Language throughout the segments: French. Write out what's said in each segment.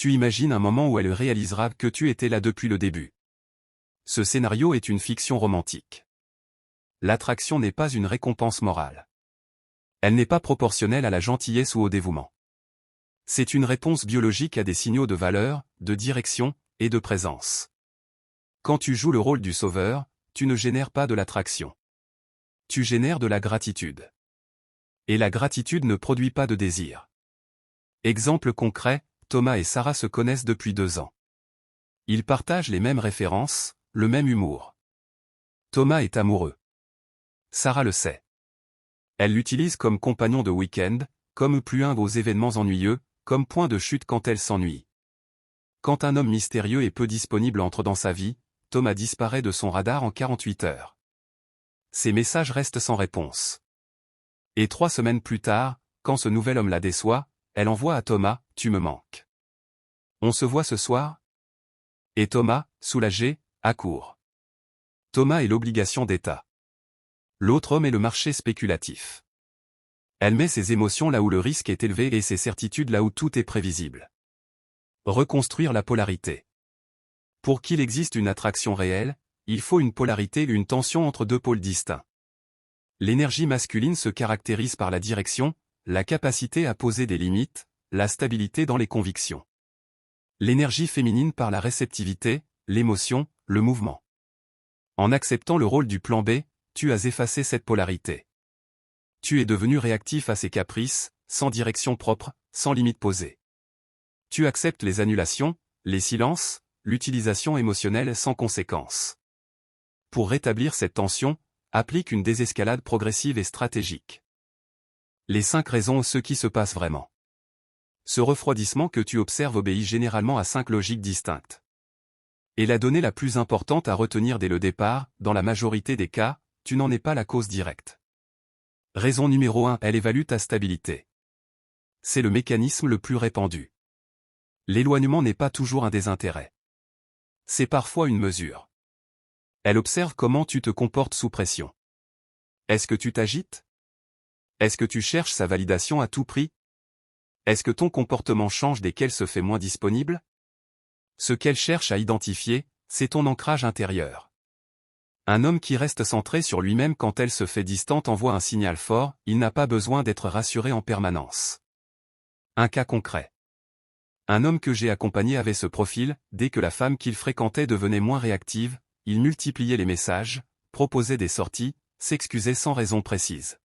Tu imagines un moment où elle réalisera que tu étais là depuis le début. Ce scénario est une fiction romantique. L'attraction n'est pas une récompense morale. Elle n'est pas proportionnelle à la gentillesse ou au dévouement. C'est une réponse biologique à des signaux de valeur, de direction, et de présence. Quand tu joues le rôle du sauveur, tu ne génères pas de l'attraction. Tu génères de la gratitude. Et la gratitude ne produit pas de désir. Exemple concret, Thomas et Sarah se connaissent depuis 2 ans. Ils partagent les mêmes références, le même humour. Thomas est amoureux. Sarah le sait. Elle l'utilise comme compagnon de week-end, comme plus un aux événements ennuyeux, comme point de chute quand elle s'ennuie. Quand un homme mystérieux et peu disponible entre dans sa vie, Thomas disparaît de son radar en 48 heures. Ses messages restent sans réponse. Et 3 semaines plus tard, quand ce nouvel homme la déçoit, elle envoie à Thomas, « Tu me manques. On se voit ce soir ?» Et Thomas, soulagé, accourt. Thomas est l'obligation d'État. L'autre homme est le marché spéculatif. Elle met ses émotions là où le risque est élevé et ses certitudes là où tout est prévisible. Reconstruire la polarité. Pour qu'il existe une attraction réelle, il faut une polarité, une tension entre 2 pôles distincts. L'énergie masculine se caractérise par la direction, la capacité à poser des limites, la stabilité dans les convictions. L'énergie féminine par la réceptivité, l'émotion, le mouvement. En acceptant le rôle du plan B, tu as effacé cette polarité. Tu es devenu réactif à ses caprices, sans direction propre, sans limite posée. Tu acceptes les annulations, les silences, l'utilisation émotionnelle sans conséquence. Pour rétablir cette tension, applique une désescalade progressive et stratégique. Les 5 raisons ce qui se passe vraiment. Ce refroidissement que tu observes obéit généralement à 5 logiques distinctes. Et la donnée la plus importante à retenir dès le départ, dans la majorité des cas, tu n'en es pas la cause directe. Raison numéro 1, elle évalue ta stabilité. C'est le mécanisme le plus répandu. L'éloignement n'est pas toujours un désintérêt. C'est parfois une mesure. Elle observe comment tu te comportes sous pression. Est-ce que tu t'agites? Est-ce que tu cherches sa validation à tout prix? Est-ce que ton comportement change dès qu'elle se fait moins disponible? Ce qu'elle cherche à identifier, c'est ton ancrage intérieur. Un homme qui reste centré sur lui-même quand elle se fait distante envoie un signal fort, il n'a pas besoin d'être rassuré en permanence. Un cas concret. Un homme que j'ai accompagné avait ce profil, dès que la femme qu'il fréquentait devenait moins réactive, il multipliait les messages, proposait des sorties, s'excusait sans raison précise.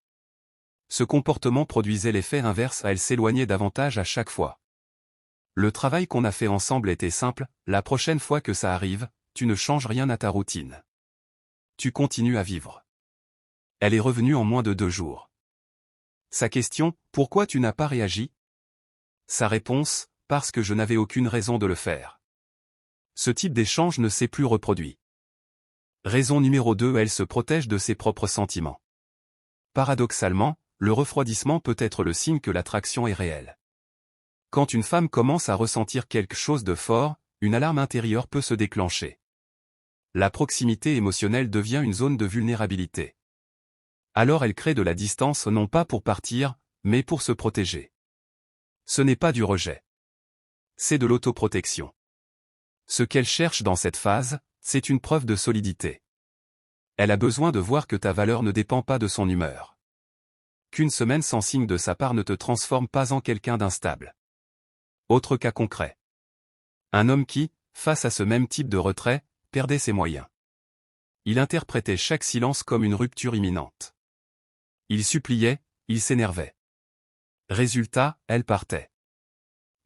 Ce comportement produisait l'effet inverse, elle s'éloignait davantage à chaque fois. Le travail qu'on a fait ensemble était simple, la prochaine fois que ça arrive, tu ne changes rien à ta routine. Tu continues à vivre. Elle est revenue en moins de 2 jours. Sa question, pourquoi tu n'as pas réagi? Sa réponse, parce que je n'avais aucune raison de le faire. Ce type d'échange ne s'est plus reproduit. Raison numéro 2, elle se protège de ses propres sentiments. Paradoxalement, le refroidissement peut être le signe que l'attraction est réelle. Quand une femme commence à ressentir quelque chose de fort, une alarme intérieure peut se déclencher. La proximité émotionnelle devient une zone de vulnérabilité. Alors elle crée de la distance non pas pour partir, mais pour se protéger. Ce n'est pas du rejet. C'est de l'autoprotection. Ce qu'elle cherche dans cette phase, c'est une preuve de solidité. Elle a besoin de voir que ta valeur ne dépend pas de son humeur. Qu'une semaine sans signe de sa part ne te transforme pas en quelqu'un d'instable. Autre cas concret. Un homme qui, face à ce même type de retrait, perdait ses moyens. Il interprétait chaque silence comme une rupture imminente. Il suppliait, il s'énervait. Résultat, elle partait.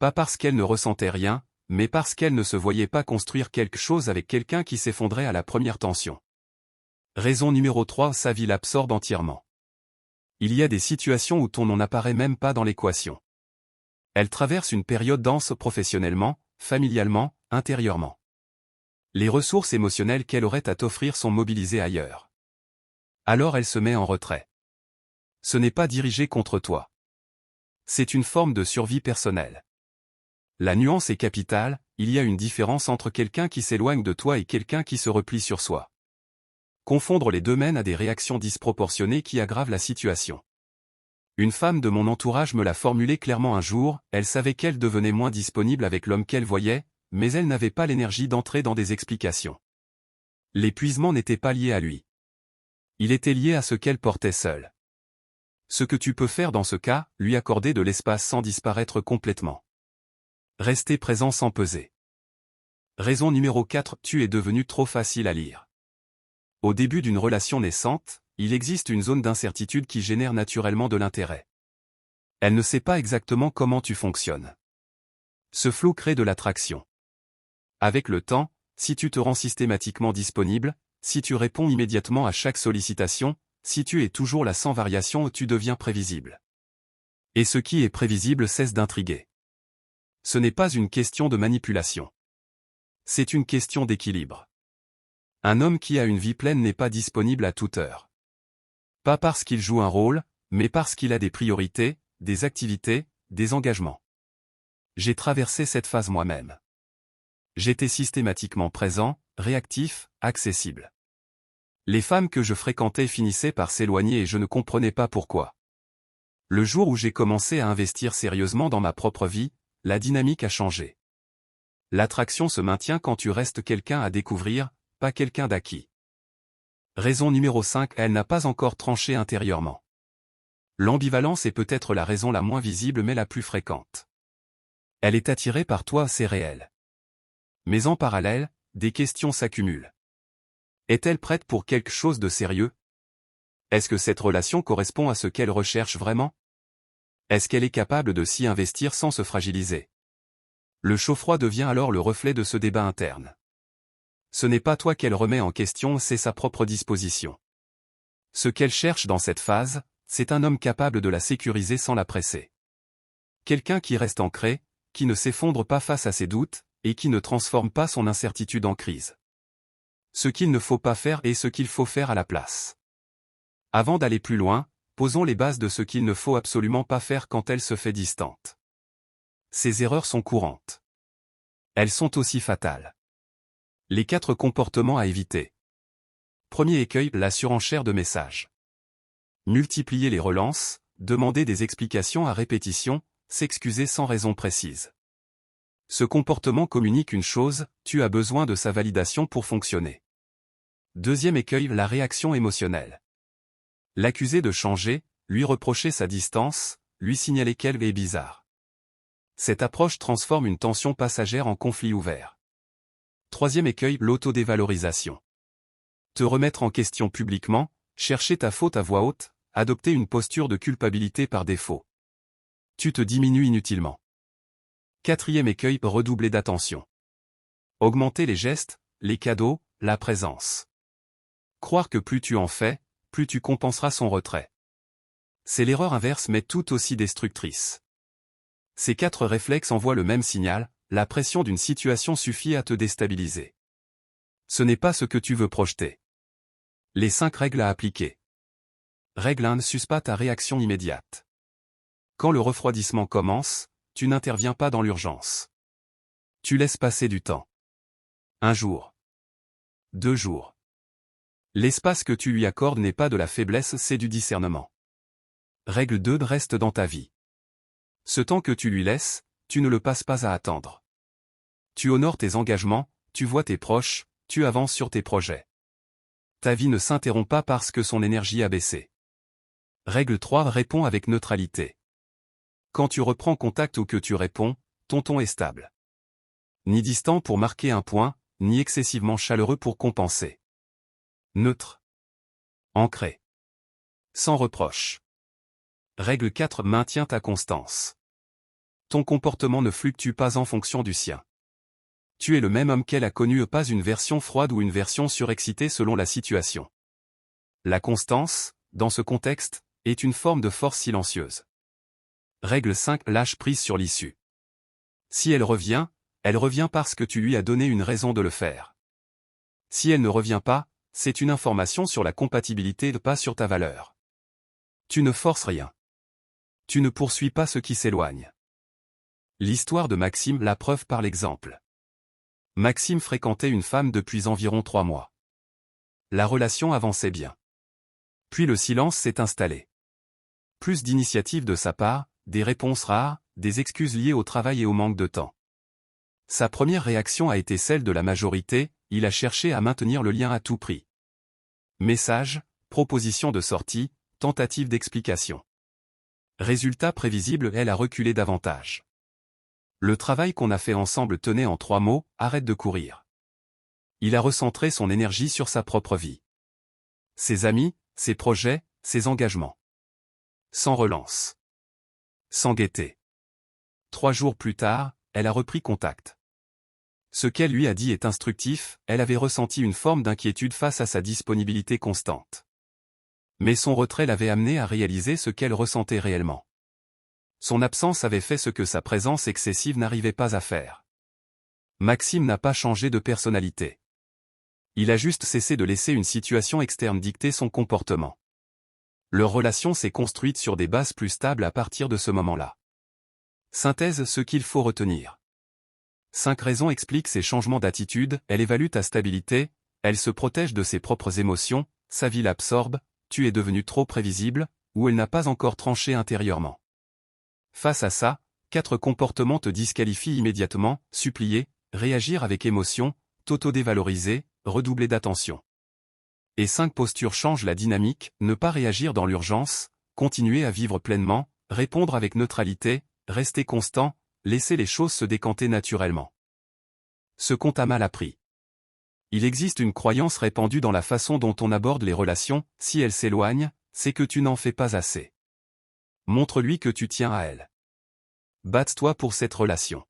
Pas parce qu'elle ne ressentait rien, mais parce qu'elle ne se voyait pas construire quelque chose avec quelqu'un qui s'effondrait à la première tension. Raison numéro 3, sa vie l'absorbe entièrement. Il y a des situations où ton nom n'apparaît même pas dans l'équation. Elle traverse une période dense professionnellement, familialement, intérieurement. Les ressources émotionnelles qu'elle aurait à t'offrir sont mobilisées ailleurs. Alors elle se met en retrait. Ce n'est pas dirigé contre toi. C'est une forme de survie personnelle. La nuance est capitale, il y a une différence entre quelqu'un qui s'éloigne de toi et quelqu'un qui se replie sur soi. Confondre les deux mène à des réactions disproportionnées qui aggravent la situation. Une femme de mon entourage me l'a formulé clairement un jour, elle savait qu'elle devenait moins disponible avec l'homme qu'elle voyait, mais elle n'avait pas l'énergie d'entrer dans des explications. L'épuisement n'était pas lié à lui. Il était lié à ce qu'elle portait seule. Ce que tu peux faire dans ce cas, lui accorder de l'espace sans disparaître complètement. Rester présent sans peser. Raison numéro 4, tu es devenu trop facile à lire. Au début d'une relation naissante, il existe une zone d'incertitude qui génère naturellement de l'intérêt. Elle ne sait pas exactement comment tu fonctionnes. Ce flou crée de l'attraction. Avec le temps, si tu te rends systématiquement disponible, si tu réponds immédiatement à chaque sollicitation, si tu es toujours là sans variation, tu deviens prévisible. Et ce qui est prévisible cesse d'intriguer. Ce n'est pas une question de manipulation. C'est une question d'équilibre. Un homme qui a une vie pleine n'est pas disponible à toute heure. Pas parce qu'il joue un rôle, mais parce qu'il a des priorités, des activités, des engagements. J'ai traversé cette phase moi-même. J'étais systématiquement présent, réactif, accessible. Les femmes que je fréquentais finissaient par s'éloigner et je ne comprenais pas pourquoi. Le jour où j'ai commencé à investir sérieusement dans ma propre vie, la dynamique a changé. L'attraction se maintient quand tu restes quelqu'un à découvrir, pas quelqu'un d'acquis. Raison numéro 5, elle n'a pas encore tranché intérieurement. L'ambivalence est peut-être la raison la moins visible mais la plus fréquente. Elle est attirée par toi, c'est réel. Mais en parallèle, des questions s'accumulent. Est-elle prête pour quelque chose de sérieux? Est-ce que cette relation correspond à ce qu'elle recherche vraiment? Est-ce qu'elle est capable de s'y investir sans se fragiliser? Le chaud-froid devient alors le reflet de ce débat interne. Ce n'est pas toi qu'elle remet en question, c'est sa propre disposition. Ce qu'elle cherche dans cette phase, c'est un homme capable de la sécuriser sans la presser. Quelqu'un qui reste ancré, qui ne s'effondre pas face à ses doutes, et qui ne transforme pas son incertitude en crise. Ce qu'il ne faut pas faire et ce qu'il faut faire à la place. Avant d'aller plus loin, posons les bases de ce qu'il ne faut absolument pas faire quand elle se fait distante. Ces erreurs sont courantes. Elles sont aussi fatales. Les 4 comportements à éviter. Premier écueil, la surenchère de messages. Multiplier les relances, demander des explications à répétition, s'excuser sans raison précise. Ce comportement communique une chose, tu as besoin de sa validation pour fonctionner. Deuxième écueil, la réaction émotionnelle. L'accuser de changer, lui reprocher sa distance, lui signaler qu'elle est bizarre. Cette approche transforme une tension passagère en conflit ouvert. Troisième écueil, l'autodévalorisation. Te remettre en question publiquement, chercher ta faute à voix haute, adopter une posture de culpabilité par défaut. Tu te diminues inutilement. Quatrième écueil, redoubler d'attention. Augmenter les gestes, les cadeaux, la présence. Croire que plus tu en fais, plus tu compenseras son retrait. C'est l'erreur inverse mais tout aussi destructrice. Ces 4 réflexes envoient le même signal, la pression d'une situation suffit à te déstabiliser. Ce n'est pas ce que tu veux projeter. Les 5 règles à appliquer. Règle 1. Ne suce pas ta réaction immédiate. Quand le refroidissement commence, tu n'interviens pas dans l'urgence. Tu laisses passer du temps. 1 jour. 2 jours. L'espace que tu lui accordes n'est pas de la faiblesse, c'est du discernement. Règle 2. Reste dans ta vie. Ce temps que tu lui laisses, tu ne le passes pas à attendre. Tu honores tes engagements, tu vois tes proches, tu avances sur tes projets. Ta vie ne s'interrompt pas parce que son énergie a baissé. Règle 3. Réponds avec neutralité. Quand tu reprends contact ou que tu réponds, ton ton est stable. Ni distant pour marquer un point, ni excessivement chaleureux pour compenser. Neutre. Ancré. Sans reproche. Règle 4. Maintiens ta constance. Ton comportement ne fluctue pas en fonction du sien. Tu es le même homme qu'elle a connu, pas une version froide ou une version surexcitée selon la situation. La constance, dans ce contexte, est une forme de force silencieuse. Règle 5. Lâche prise sur l'issue. Si elle revient parce que tu lui as donné une raison de le faire. Si elle ne revient pas, c'est une information sur la compatibilité, pas sur ta valeur. Tu ne forces rien. Tu ne poursuis pas ce qui s'éloigne. L'histoire de Maxime, la preuve par l'exemple. Maxime fréquentait une femme depuis environ 3 mois. La relation avançait bien. Puis le silence s'est installé. Plus d'initiatives de sa part, des réponses rares, des excuses liées au travail et au manque de temps. Sa première réaction a été celle de la majorité, il a cherché à maintenir le lien à tout prix. Message, proposition de sortie, tentative d'explication. Résultat prévisible, elle a reculé davantage. Le travail qu'on a fait ensemble tenait en 3 mots, arrête de courir. Il a recentré son énergie sur sa propre vie. Ses amis, ses projets, ses engagements. Sans relance. Sans gaieté. 3 jours plus tard, elle a repris contact. Ce qu'elle lui a dit est instructif, elle avait ressenti une forme d'inquiétude face à sa disponibilité constante. Mais son retrait l'avait amené à réaliser ce qu'elle ressentait réellement. Son absence avait fait ce que sa présence excessive n'arrivait pas à faire. Maxime n'a pas changé de personnalité. Il a juste cessé de laisser une situation externe dicter son comportement. Leur relation s'est construite sur des bases plus stables à partir de ce moment-là. Synthèse, ce qu'il faut retenir. 5 raisons expliquent ces changements d'attitude, elle évalue ta stabilité, elle se protège de ses propres émotions, sa vie l'absorbe, tu es devenu trop prévisible, ou elle n'a pas encore tranché intérieurement. Face à ça, 4 comportements te disqualifient immédiatement, supplier, réagir avec émotion, t'auto-dévaloriser, redoubler d'attention. Et 5 postures changent la dynamique, ne pas réagir dans l'urgence, continuer à vivre pleinement, répondre avec neutralité, rester constant, laisser les choses se décanter naturellement. Ce qu'on t'a mal appris. Il existe une croyance répandue dans la façon dont on aborde les relations, si elles s'éloignent, c'est que tu n'en fais pas assez. Montre-lui que tu tiens à elle. Batte-toi pour cette relation.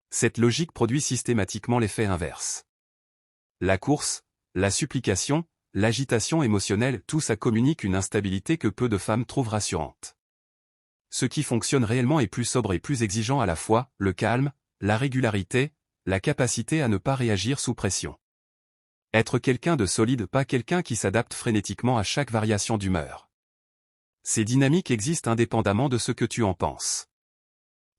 Cette logique produit systématiquement l'effet inverse. La course, la supplication, l'agitation émotionnelle, tout ça communique une instabilité que peu de femmes trouvent rassurante. Ce qui fonctionne réellement est plus sobre et plus exigeant à la fois, le calme, la régularité, la capacité à ne pas réagir sous pression. Être quelqu'un de solide, pas quelqu'un qui s'adapte frénétiquement à chaque variation d'humeur. Ces dynamiques existent indépendamment de ce que tu en penses.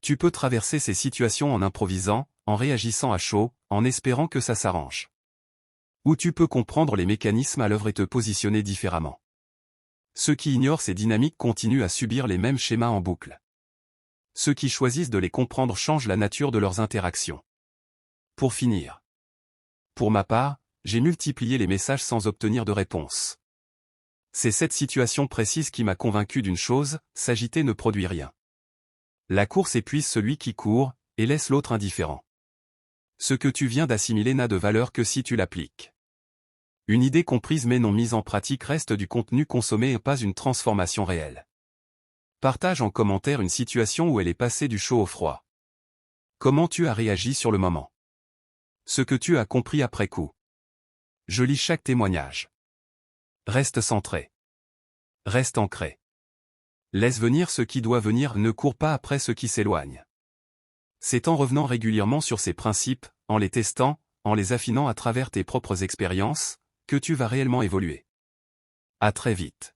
Tu peux traverser ces situations en improvisant, en réagissant à chaud, en espérant que ça s'arrange. Ou tu peux comprendre les mécanismes à l'œuvre et te positionner différemment. Ceux qui ignorent ces dynamiques continuent à subir les mêmes schémas en boucle. Ceux qui choisissent de les comprendre changent la nature de leurs interactions. Pour finir. Pour ma part, j'ai multiplié les messages sans obtenir de réponse. C'est cette situation précise qui m'a convaincu d'une chose, s'agiter ne produit rien. La course épuise celui qui court, et laisse l'autre indifférent. Ce que tu viens d'assimiler n'a de valeur que si tu l'appliques. Une idée comprise mais non mise en pratique reste du contenu consommé et pas une transformation réelle. Partage en commentaire une situation où elle est passée du chaud au froid. Comment tu as réagi sur le moment? Ce que tu as compris après coup. Je lis chaque témoignage. Reste centré. Reste ancré. Laisse venir ce qui doit venir, ne cours pas après ce qui s'éloigne. C'est en revenant régulièrement sur ces principes, en les testant, en les affinant à travers tes propres expériences, que tu vas réellement évoluer. À très vite.